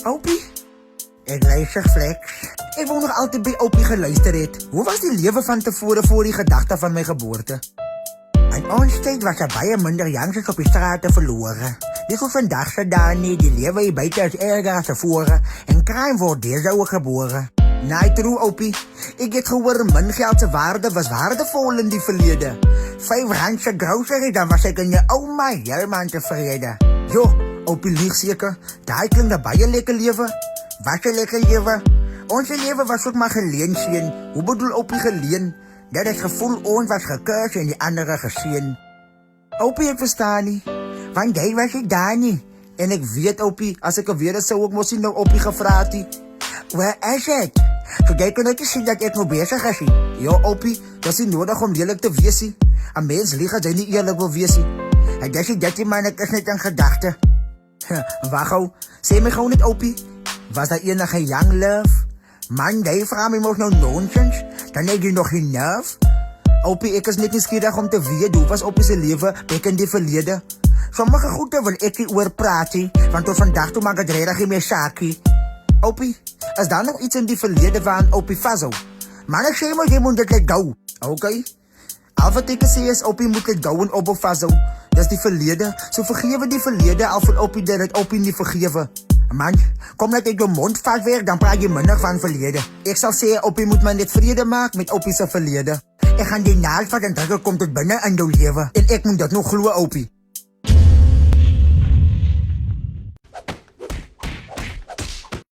Opie? Ek luister Flex. Ek wou nog altyd by Opie geluister het. Hoe was die lewe van tevore voor die gedagte van my geboorte? In ons tyd was baie minder jongens op die strate verloren. Dis hoe vandag se dae nie, die lewe hier buite is erger as tevore en crime word deze ook gebore. Nee, true Opie. Ek het gehoor min geld se waarde was waardevol in die verlede. 5 rand se grocery, dan was ek in jou ouma helemaal tevrede. Jo, Opie lieg seker. Daai klink baie lekker lewe. Wat 'n lekker lewe. Ons lewe was ook maar geleen sien. Hoe bedoel Opie geleen? Dat het gevoel ons was gekurs en die andere geseën. Opie, ek verstaan nie. Want jy was ek daar nie. En ek weet Opie, as ek weer het sou ek mos nie nou Opie gevra het nie. Waar is ek? So jy kan ook sien dat ek nog bezig is. Ja Opie, dat is nie nodig om lelijk te wees. 'n Mens lieg as hy nie eerlijk wil wees. En dis dit jy man, ek is net in gedagte. Wacht gauw, sê my gauw net Opie. Was daar enige young love? Man, jy vraag my mos nou nonsens. Dan het jy nog geen nerve. Opie, ek is net nieuwsgierig om te weet hoe was Opie se lewe back in die verlede. Sommige goede wil ek nie oor praat nie, want tot vandag toe maak het redelijk nie meer saakie. Opie, is daar nog iets in die verlede waaraan Opie vashou? Man, ek sê maar jy moet dit let go. Okay? Al wat ek sê is Opie moet let go en op vashou. Dis die verlede, so vergewe die verlede al vir Opie dat het Opie nie vergewe. Man, kom net ek jou mond vast weer, dan praat jy minder van verlede. Ek sal sê, Opie moet my net vrede maak met Opie se verlede. Ek gaan die naald vat en drukke kom tot binne in jou lewe. En ek moet dat nog glo, Opie.